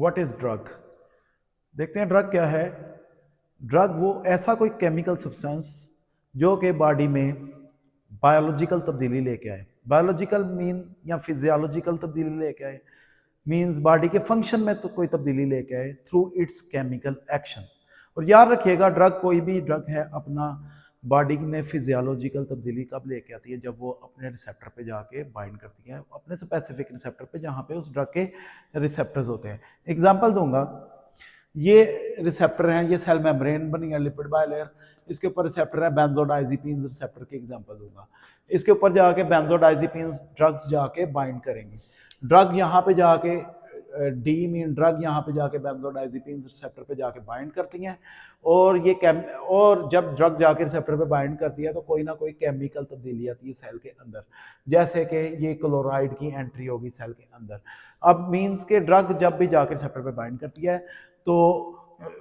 What is drug? देखते हैं drug क्या है। ड्रग वो ऐसा कोई केमिकल सब्सटेंस जो कि बॉडी में बायोलॉजिकल तब्दीली लेके आए। बायोलॉजिकल मीन या फिजियोलॉजिकल तब्दीली लेके आए, मीन्स बॉडी के फंक्शन में तो कोई तब्दीली लेके आए थ्रू इट्स केमिकल एक्शन। और याद रखिएगा ड्रग, कोई भी ड्रग है अपना बॉडी में फिजियोलॉजिकल तब्दीली कब लेके आती है? जब वो अपने रिसेप्टर पे जाके बाइंड करती है, अपने स्पेसिफिक रिसेप्टर पे जहाँ पे उस ड्रग के रिसेप्टर्स होते हैं। एग्जांपल दूंगा, ये रिसेप्टर हैं, ये सेल मेम्ब्रेन बनी है लिपिड बायलेयर, इसके ऊपर रिसेप्टर है बेंजोडाइजिपीन्स रिसेप्टर के एग्जांपल दूंगा। इसके ऊपर जाके बेंजोडाइजिपीन्स ड्रग्स जाके बाइंड करेंगी। ड्रग यहाँ पे जाके डी मीन ड्रग यहाँ पे जाके बेंजोडाइजिपीन्स रिसेप्टर पे जाके बाइंड करती हैं, और ये और जब ड्रग जाके रिसेप्टर पे बाइंड करती है तो कोई ना कोई केमिकल तब्दीली आती है सेल के अंदर, जैसे कि ये क्लोराइड की एंट्री होगी सेल के अंदर। अब मीन्स के ड्रग जब भी जाके रिसेप्टर पे बाइंड करती है तो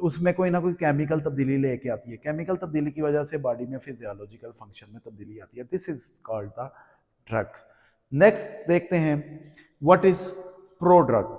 उसमें कोई ना कोई केमिकल तब्दीली लेके आती है। केमिकल तब्दीली की वजह से बॉडी में फिजियोलॉजिकल फंक्शन में तब्दीली आती है। This is called the drug. Next देखते हैं what is pro drug.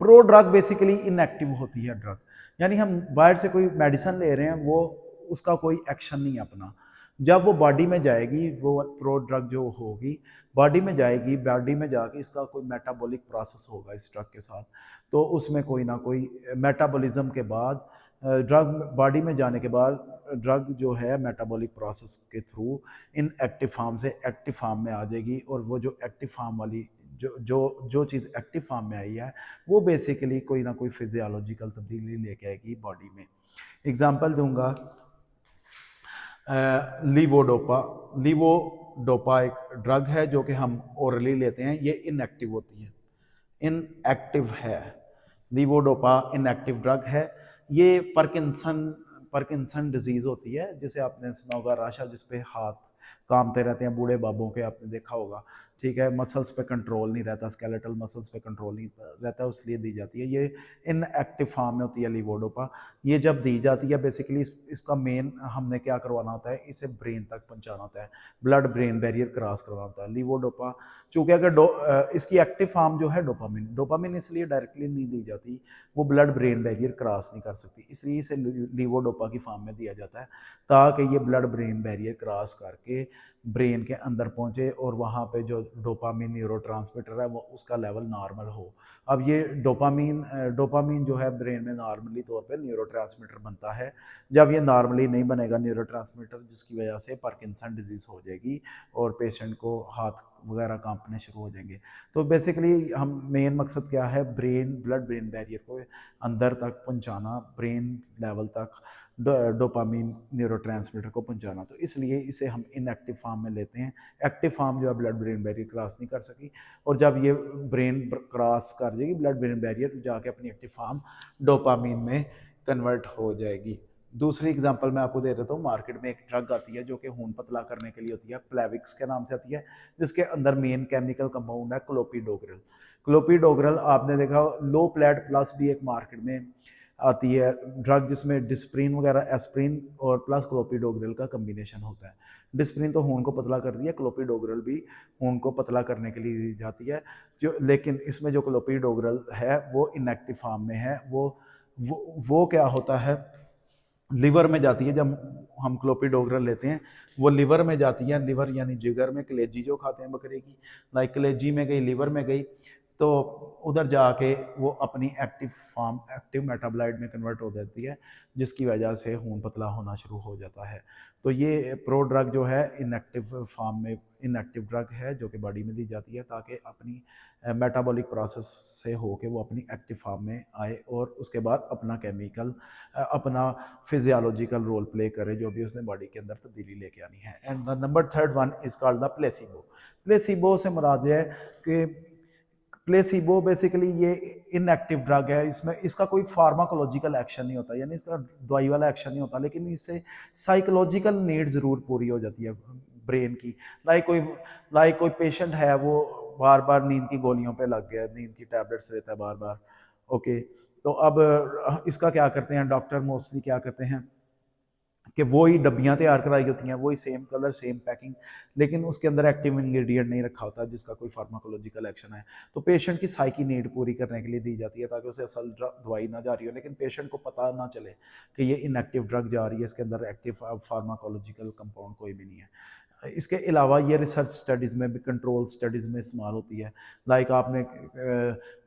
Pro drug basically inactive होती है ड्रग, यानी हम बाहर से कोई मेडिसिन ले रहे हैं, वो उसका कोई एक्शन नहीं अपना। जब वो बॉडी में जाएगी, वो प्रो ड्रग जो होगी बॉडी में जाएगी, बॉडी में जाके इसका कोई मेटाबॉलिक प्रोसेस होगा इस ड्रग के साथ, तो उसमें कोई ना कोई मेटाबॉलिज्म के बाद ड्रग बॉडी में जाने के बाद ड्रग जो है मेटाबॉलिक प्रोसेस के थ्रू इन एक्टिव फार्म से एक्टिव फार्म में आ जाएगी। और वो जो एक्टिव फार्म वाली जो चीज़ एक्टिव फार्म में आई है वो बेसिकली कोई ना कोई फिजियोलॉजिकल तब्दीली लेके आएगी बॉडी में। एग्जांपल दूंगा, लीवोडोपा। लीवोडोपा एक ड्रग है जो कि हम ओरली लेते हैं, ये इनएक्टिव होती है, इनएक्टिव है। लीवोडोपा इनएक्टिव ड्रग है। ये पार्किंसन डिजीज होती है, जिसे आपने सुना होगा, राशा जिसपे हाथ कामते रहते हैं बूढ़े बाबों के, आपने देखा होगा, ठीक है। मसल्स पे कंट्रोल नहीं रहता, स्केलेटल मसल्स पे कंट्रोल नहीं रहता, इसलिए दी जाती है। ये इनएक्टिव फॉर्म में होती है लीवोडोपा। ये जब दी जाती है बेसिकली इसका मेन हमने क्या करवाना होता है, इसे ब्रेन तक पहुंचाना होता है, ब्लड ब्रेन बैरियर क्रॉस करवाना होता है। लीवोडोपा चूँकि अगर इसकी एक्टिव फॉर्म जो है डोपामिन, डोपामिन इसलिए डायरेक्टली नहीं दी जाती, वो ब्लड ब्रेन बैरियर क्रॉस नहीं कर सकती, इसलिए इसे लीवोडोपा की फॉर्म में दिया जाता है, ताकि ये ब्लड ब्रेन बैरियर क्रॉस करके ब्रेन के अंदर पहुंचे और वहाँ पे जो डोपामिन न्यूरोट्रांसमीटर है वो उसका लेवल नॉर्मल हो। अब ये डोपामिन जो है ब्रेन में नॉर्मली तौर पे न्यूरोट्रांसमीटर बनता है। जब ये नॉर्मली नहीं बनेगा न्यूरोट्रांसमीटर, जिसकी वजह से पार्किंसन डिजीज़ हो जाएगी और पेशेंट को हाथ वगैरह कांपने शुरू हो जाएंगे। तो बेसिकली हम मेन मकसद क्या है, ब्लड ब्रेन बैरियर को अंदर तक पहुंचाना, ब्रेन लेवल तक डोपामिन न्यूरोट्रांसमीटर को पहुंचाना। तो इसलिए इसे हम इनएक्टिव फॉर्म में लेते हैं। एक्टिव फॉर्म जो है ब्लड ब्रेन बैरियर क्रॉस नहीं कर सकी, और जब ये ब्रेन क्रॉस कर जाएगी ब्लड ब्रेन बैरियर, जाके अपनी एक्टिव फॉर्म डोपामिन में कन्वर्ट हो जाएगी। दूसरी एग्जांपल मैं आपको दे देता हूँ। मार्केट में एक ड्रग आती है जो कि खून पतला करने के लिए होती है, प्लेविक्स के नाम से आती है, जिसके अंदर मेन केमिकल कंपाउंड है क्लोपिडोग्रिल। क्लोपिडोग्रिल आपने देखा, लो प्लेट प्लस भी एक मार्केट में आती है ड्रग, जिसमें डिस्प्रिन वगैरह, एस्प्रिन और प्लस क्लोपिडोग्रिल का कम्बिनेशन होता है। डिस्प्रिन तो खून को पतला करती है, क्लोपिडोग्रिल भी खून को पतला करने के लिए दी जाती है। लेकिन इसमें जो क्लोपिडोग्रिल है वो इनएक्टिव फॉर्म में है। वो क्या होता है, लिवर में जाती है। जब हम क्लोपिडोग्रिल लेते हैं वो लिवर में जाती है, लिवर यानी जिगर में, कलेजी जो खाते हैं बकरे की, लाइक कलेजी में गई, लिवर में गई, तो उधर जाके वो अपनी एक्टिव फॉर्म, एक्टिव मेटाबोलाइट में कन्वर्ट हो जाती है, जिसकी वजह से खून पतला होना शुरू हो जाता है। तो ये प्रो ड्रग जो है इनएक्टिव फॉर्म में, इनएक्टिव ड्रग है जो कि बॉडी में दी जाती है ताकि अपनी मेटाबॉलिक प्रोसेस से होके वो अपनी एक्टिव फॉर्म में आए और उसके बाद अपना केमिकल, अपना फिजियोलॉजिकल रोल प्ले करे जो भी उसने बॉडी के अंदर तब्दीली लेके आनी है। And the number third one is called the placebo. Placebo से मुराद है कि प्लेसिबो बेसिकली ये इनएक्टिव ड्रग है, इसमें इसका कोई फार्माकोलॉजिकल एक्शन नहीं होता, यानी इसका दवाई वाला एक्शन नहीं होता, लेकिन इससे साइकोलॉजिकल नीड ज़रूर पूरी हो जाती है ब्रेन की। लाइक कोई पेशेंट है, वो बार बार नींद की गोलियों पे लग गया, नींद की टैबलेट्स लेता है बार बार, ओके। तो अब इसका क्या करते हैं डॉक्टर, मोस्टली क्या करते हैं कि वही डब्बियाँ तैयार कराई होती हैं, वही सेम कलर सेम पैकिंग, लेकिन उसके अंदर एक्टिव इंग्रेडिएंट नहीं रखा होता जिसका कोई फार्माकोलॉजिकल एक्शन है। तो पेशेंट की साइकी नीड पूरी करने के लिए दी जाती है ताकि उसे असल दवाई ना जा रही हो, लेकिन पेशेंट को पता ना चले कि ये इनएक्टिव ड्रग जा रही है, इसके अंदर एक्टिव फार्माकोलॉजिकल कंपाउंड कोई भी नहीं है। इसके अलावा ये रिसर्च स्टडीज़ में भी, कंट्रोल स्टडीज़ में इस्तेमाल होती है। लाइक आपने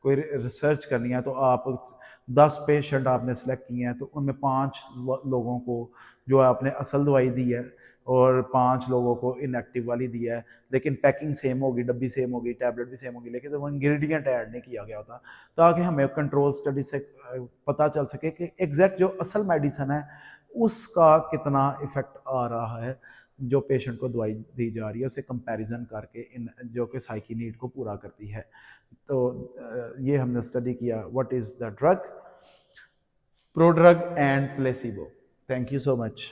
कोई रिसर्च करनी है तो आप 10 पेशेंट आपने सेलेक्ट किए हैं, तो उनमें 5 लोगों को जो आपने असल दवाई दी है और 5 लोगों को इनएक्टिव वाली दी है, लेकिन पैकिंग सेम होगी, डब्बी सेम होगी, टैबलेट भी सेम होगी, लेकिन वो इंग्रेडिएंट ऐड नहीं किया गया होता, ताकि हमें कंट्रोल स्टडी से पता चल सके कि एग्जैक्ट जो असल मेडिसिन है उसका कितना इफेक्ट आ रहा है जो पेशेंट को दवाई दी जा रही है, उसे कंपैरिजन करके इन जो कि साइकी नीड को पूरा करती है। तो ये हमने स्टडी किया what is the drug, prodrug and placebo. Thank you so much.